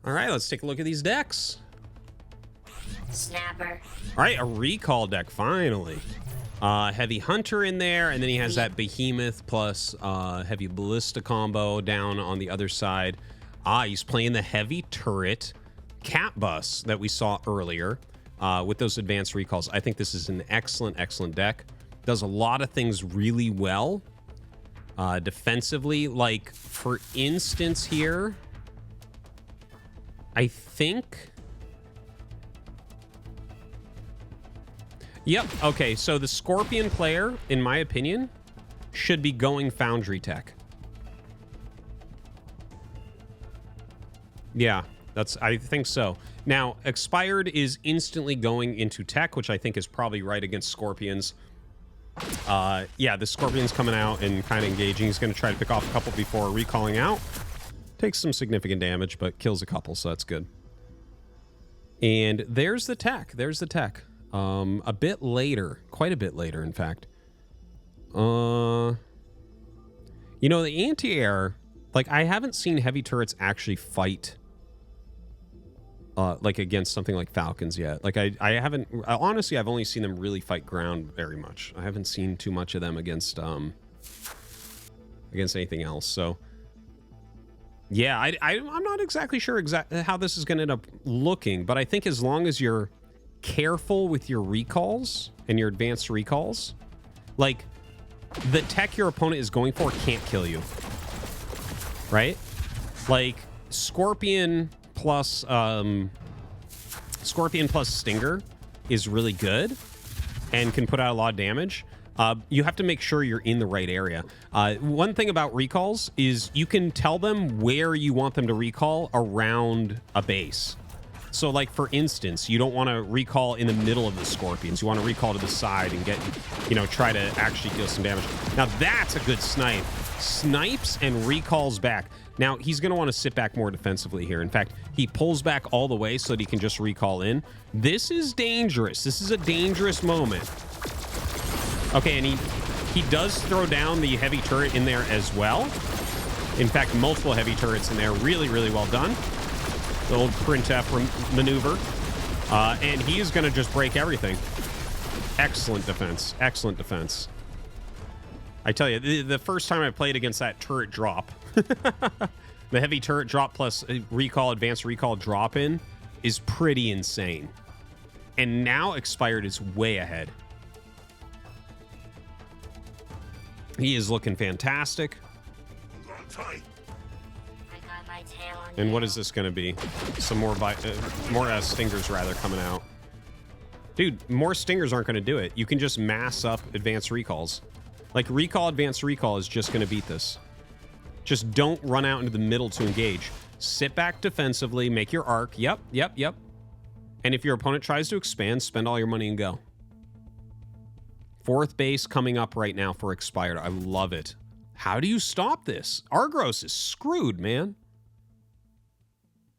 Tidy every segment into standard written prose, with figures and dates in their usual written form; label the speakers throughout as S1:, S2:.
S1: All right, let's take a look at these decks.
S2: Snapper.
S1: All right, a recall deck, finally. Heavy Hunter in there, and then he has that Behemoth plus Heavy Ballista combo down on the other side. He's playing the Heavy Turret Cat Bus that we saw earlier with those advanced recalls. I think this is an excellent, excellent deck. Does a lot of things really well. Defensively, like, for instance here, I think... Yep, okay, so the Scorpion player, in my opinion, should be going Foundry Tech. Yeah, I think so. Now, Xpired is instantly going into Tech, which I think is probably right against Scorpions. Yeah, the Scorpion's coming out and kind of engaging. He's going to try to pick off a couple before recalling out. Takes some significant damage, but kills a couple, so that's good. And there's the Tech. There's the Tech. A bit later, quite a bit later, in fact. You know, the anti-air, like, I haven't seen heavy turrets actually fight, like, against something like Falcons yet. Like, I haven't, honestly, I've only seen them really fight ground very much. I haven't seen too much of them against anything else, so... Yeah, I'm not exactly sure how this is going to end up looking, but I think as long as you're careful with your recalls and your advanced recalls, like, the tech your opponent is going for can't kill you, right? Like, Scorpion plus Stinger is really good and can put out a lot of damage. You have to make sure you're in the right area. One thing about recalls is you can tell them where you want them to recall around a base. So, like, for instance, you don't want to recall in the middle of the Scorpions. You want to recall to the side and get, you know, try to actually deal some damage. Now, that's a good snipe. Snipes and recalls back. Now, he's going to want to sit back more defensively here. In fact, he pulls back all the way so that he can just recall in. This is dangerous. This is a dangerous moment. Okay, and he does throw down the heavy turret in there as well. In fact, multiple heavy turrets in there. Really, really well done. The old printf maneuver. And he is going to just break everything. Excellent defense. Excellent defense. I tell you, the first time I played against that turret drop, the heavy turret drop plus recall, advanced recall drop in is pretty insane. And now Xpired is way ahead. He is looking fantastic. And what is this going to be? Some more stingers, rather, coming out. Dude, more stingers aren't going to do it. You can just mass up advanced recalls. Like, recall, advanced recall is just going to beat this. Just don't run out into the middle to engage. Sit back defensively, make your arc. Yep. And if your opponent tries to expand, spend all your money and go. Fourth base coming up right now for Xpired. I love it. How do you stop this? Argros is screwed, man.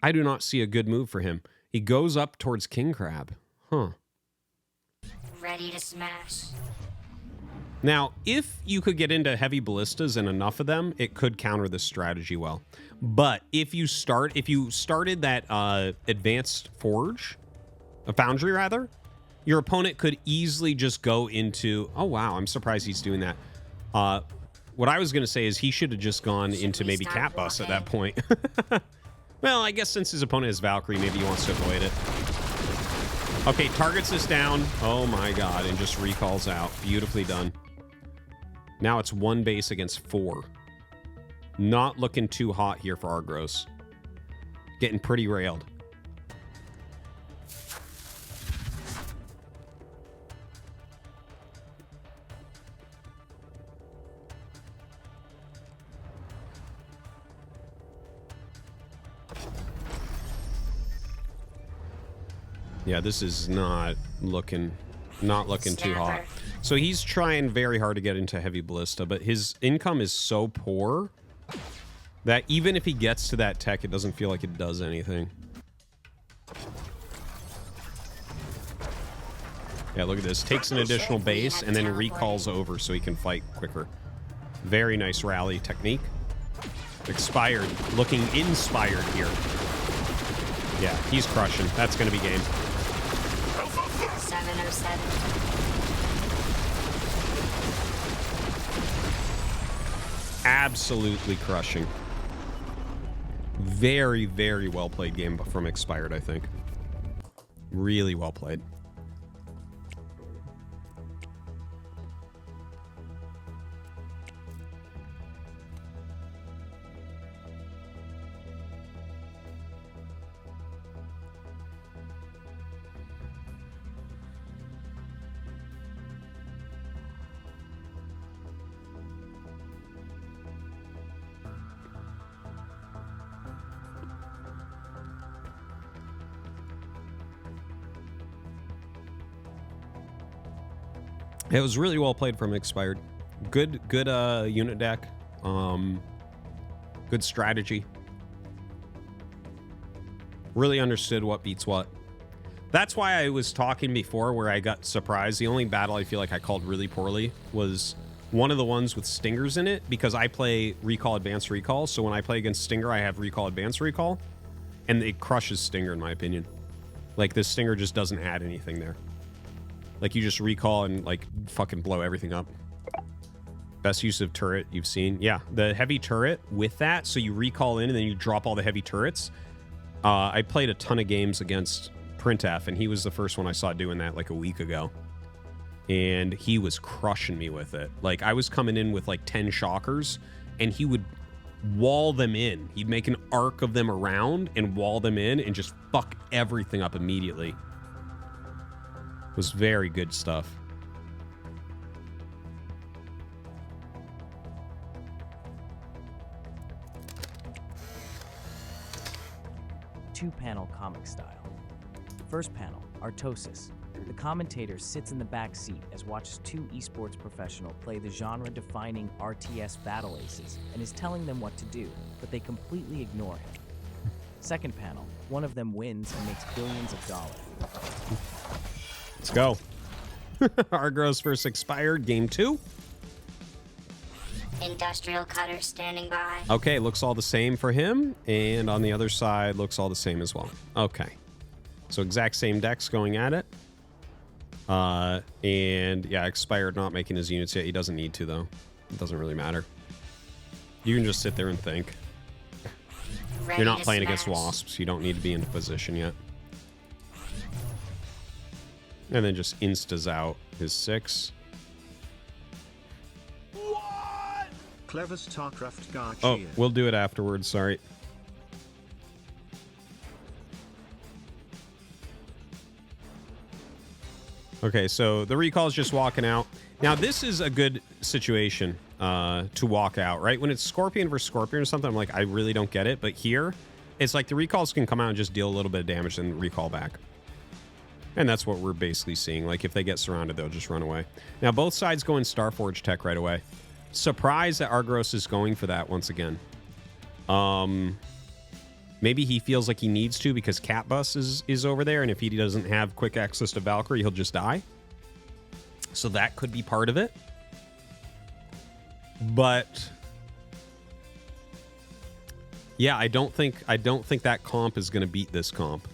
S1: I do not see a good move for him. He goes up towards King Crab. Huh.
S2: Ready to smash.
S1: Now, if you could get into heavy ballistas and enough of them, it could counter this strategy well. But if you started that advanced forge, a foundry rather, your opponent could easily just go into... Oh, wow. I'm surprised he's doing that. What I was going to say is he should have just gone into maybe Cat Bus at that point. Well, I guess since his opponent is Valkyrie, maybe he wants to avoid it. Okay, targets this down. Oh, my God. And just recalls out. Beautifully done. Now it's one base against 4. Not looking too hot here for Argros. Getting pretty railed. Yeah, this is not looking too hot. So he's trying very hard to get into heavy ballista, but his income is so poor that even if he gets to that tech, it doesn't feel like it does anything. Yeah, look at this. Takes an additional base and then recalls over so he can fight quicker. Very nice rally technique. Xpired, looking inspired here. Yeah, he's crushing. That's going to be game.
S2: 707.
S1: Absolutely crushing. Very, very well played game from Xpired, I think. Really well played. It was really well played from Xpired. Good unit deck. Good strategy. Really understood what beats what. That's why I was talking before where I got surprised. The only battle I feel like I called really poorly was one of the ones with stingers in it, because I play recall, advanced recall. So when I play against stinger, I have recall, advanced recall, and it crushes stinger in my opinion. Like this stinger just doesn't add anything there. Like you just recall and like fucking blow everything up. Best use of turret you've seen. Yeah, the heavy turret with that. So you recall in and then you drop all the heavy turrets. I played a ton of games against Printf, and he was the first one I saw doing that like a week ago. And he was crushing me with it. Like I was coming in with like 10 shockers and he would wall them in. He'd make an arc of them around and wall them in and just fuck everything up immediately. It was very good stuff.
S3: Two-panel comic style. First panel, Artosis. The commentator sits in the back seat as watches two esports professionals play the genre-defining RTS battle aces and is telling them what to do, but they completely ignore him. Second panel, one of them wins and makes billions of dollars.
S1: Let's go. Argros versus Xpired, game 2.
S2: Industrial cutter standing by.
S1: Okay, looks all the same for him. And on the other side, looks all the same as well. Okay. So exact same decks going at it. And yeah, Xpired not making his units yet. He doesn't need to, though. It doesn't really matter. You can just sit there and think.
S2: Ready
S1: You're not
S2: to
S1: playing
S2: smash.
S1: against wasps. You don't need to be in position yet. And then just instas out his 6.
S4: Clever StarCraft Garcia.
S1: Oh, we'll do it afterwards. Sorry. Okay, so the recall is just walking out. Now, this is a good situation to walk out, right? When it's Scorpion versus Scorpion or something, I'm like, I really don't get it. But here, it's like the recalls can come out and just deal a little bit of damage and recall back. And that's what we're basically seeing. Like, if they get surrounded, they'll just run away. Now, both sides go in Starforge tech right away. Surprised that Argros is going for that once again. Maybe he feels like he needs to because Cat Bus is over there, and if he doesn't have quick access to Valkyrie, he'll just die. So that could be part of it. But yeah, I don't think that comp is going to beat this comp.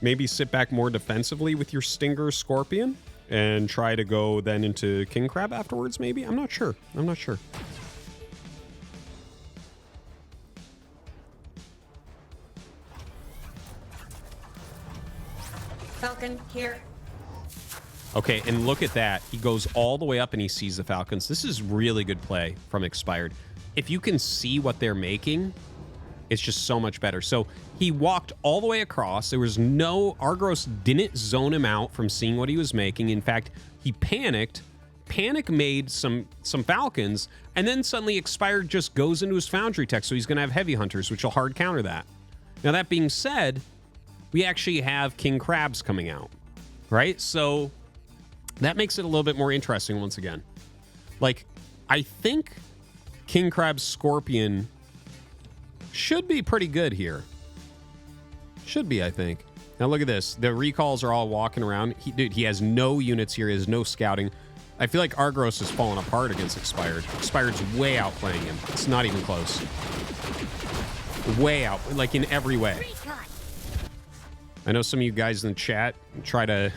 S1: Maybe sit back more defensively with your Stinger Scorpion and try to go then into King Crab afterwards, maybe? I'm not sure. I'm not sure.
S2: Falcon, here.
S1: Okay, and look at that. He goes all the way up and he sees the Falcons. This is really good play from Xpired. If you can see what they're making, it's just so much better. So he walked all the way across. There was no... Argros didn't zone him out from seeing what he was making. In fact, he panicked. Panic made some Falcons, and then suddenly Xpired just goes into his Foundry tech, so he's going to have Heavy Hunters, which will hard counter that. Now, that being said, we actually have King Crabs coming out, right? So that makes it a little bit more interesting once again. Like, I think King Crab's Scorpion should be pretty good here. Should be, I think. Now look at this. The recalls are all walking around. Dude, he has no units here. He has no scouting. I feel like Argros has fallen apart against Xpired. Xpired's way outplaying him. It's not even close. Way out, like in every way. I know some of you guys in the chat try to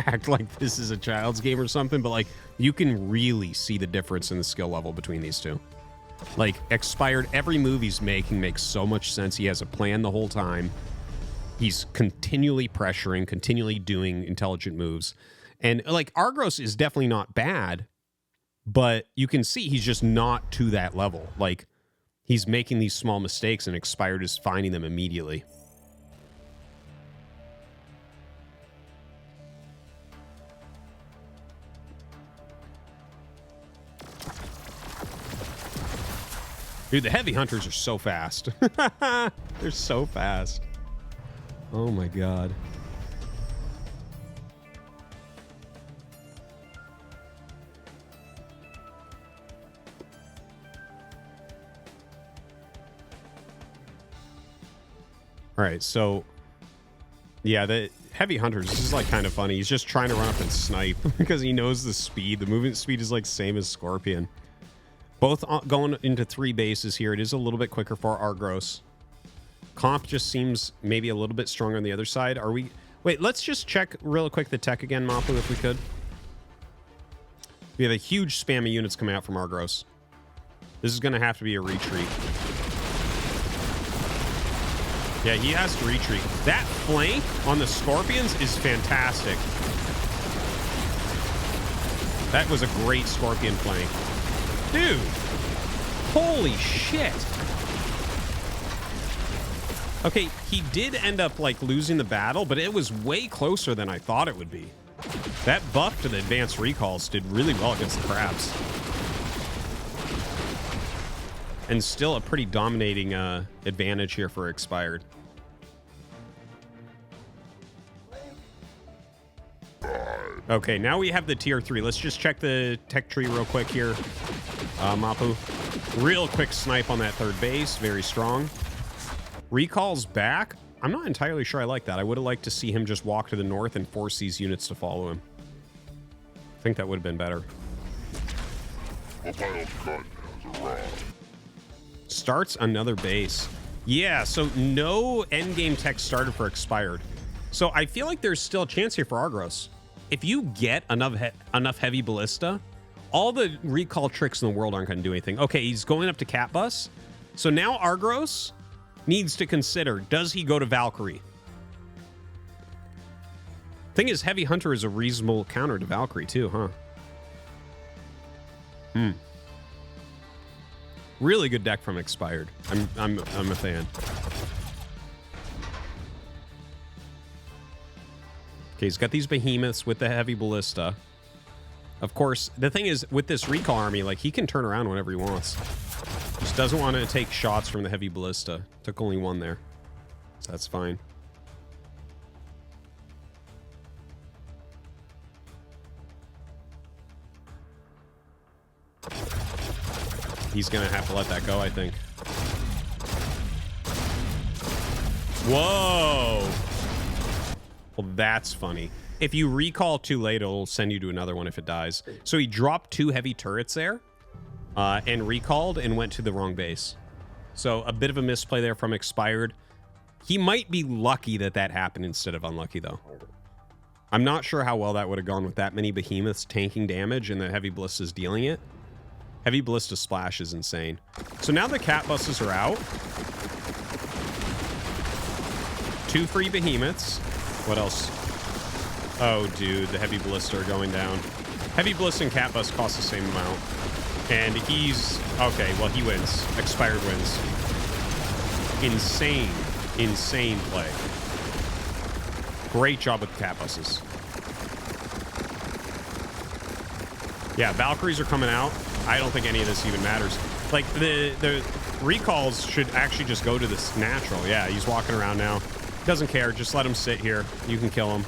S1: act like this is a child's game or something, but like you can really see the difference in the skill level between these two. Like Xpired, every move he's making makes so much sense. He has a plan the whole time. He's continually pressuring, continually doing intelligent moves. And like Argros is definitely not bad, but you can see he's just not to that level. Like he's making these small mistakes and Xpired is finding them immediately. Dude, the heavy hunters are so fast. They're so fast. Oh my god. All right, so yeah, the heavy hunters, this is like kind of funny. He's just trying to run up and snipe because he knows the speed. The movement speed is like same as Scorpion. Both going into 3 bases here. It is a little bit quicker for Argros. Comp just seems maybe a little bit stronger on the other side. Are we... Wait, let's just check real quick the tech again, Mapu, if we could. We have a huge spam of units coming out from Argros. This is going to have to be a retreat. Yeah, he has to retreat. That flank on the Scorpions is fantastic. That was a great Scorpion flank. Dude, holy shit. Okay, he did end up like losing the battle, but it was way closer than I thought it would be. That buff to the advanced recalls did really well against the crabs. And still a pretty dominating advantage here for Xpired. Okay, now we have the tier 3. Let's just check the tech tree real quick here. Mapu. Real quick snipe on that third base. Very strong. Recall's back. I'm not entirely sure I like that. I would have liked to see him just walk to the north and force these units to follow him. I think that would have been better. Starts another base. Yeah, so no endgame tech started for Xpired. So I feel like there's still a chance here for Argros. If you get enough heavy ballista, all the recall tricks in the world aren't going to do anything. Okay, he's going up to Cat Bus. So now Argros needs to consider, does he go to Valkyrie? Thing is, Heavy Hunter is a reasonable counter to Valkyrie too, huh? Really good deck from Xpired. I'm a fan. Okay, he's got these behemoths with the heavy ballista. Of course, the thing is, with this recall army, like, he can turn around whenever he wants. Just doesn't want to take shots from the heavy ballista. Took only 1 there. So that's fine. He's going to have to let that go, I think. Whoa! Well, that's funny. If you recall too late, it'll send you to another one if it dies. So he dropped 2 heavy turrets there and recalled and went to the wrong base. So a bit of a misplay there from Xpired. He might be lucky that that happened instead of unlucky, though. I'm not sure how well that would have gone with that many behemoths tanking damage and the heavy ballistas dealing it. Heavy ballista splash is insane. So now the cat buses are out. 2 free behemoths. What else? Oh, dude, the heavy ballista are going down. Heavy ballista and cat bus cost the same amount. And he's... Okay, well, he wins. Xpired wins. Insane. Insane play. Great job with the cat buses. Yeah, Valkyries are coming out. I don't think any of this even matters. Like, the recalls should actually just go to this natural. Yeah, he's walking around now. Doesn't care. Just let him sit here. You can kill him.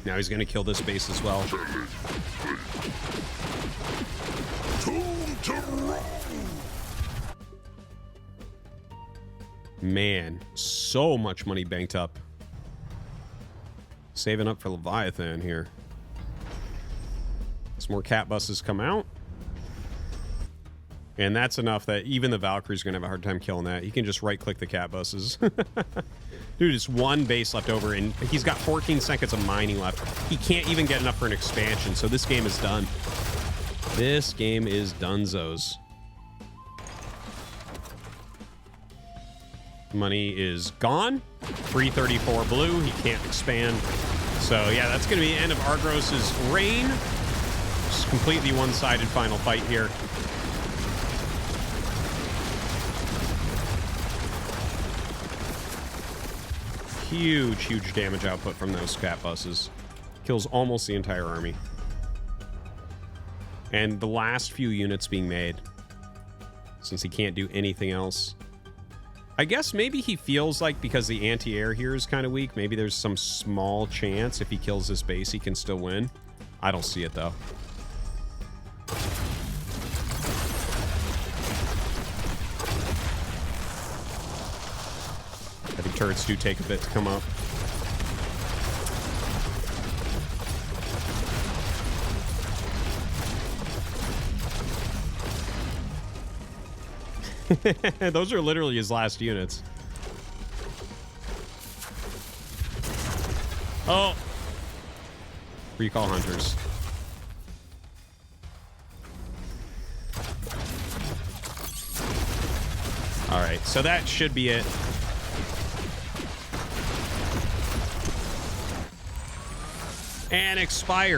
S1: Now he's going to kill this base as well. Man, so much money banked up. Saving up for Leviathan here. Some more cat buses come out. And that's enough that even the Valkyrie's going to have a hard time killing that. He can just right-click the cat buses. Dude, it's one base left over, and he's got 14 seconds of mining left. He can't even get enough for an expansion, so this game is done. This game is dunzos. Money is gone. 334 blue. He can't expand. So, yeah, that's going to be the end of Argros' reign. Just completely one-sided final fight here. Huge damage output from those cat buses. Kills almost the entire army. And the last few units being made, since he can't do anything else. I guess maybe he feels like because the anti-air here is kind of weak, maybe there's some small chance if he kills this base he can still win. I don't see it though. Heavy turrets do take a bit to come up. Those are literally his last units. Oh! Recall hunters. Alright, so that should be it. And Xpired.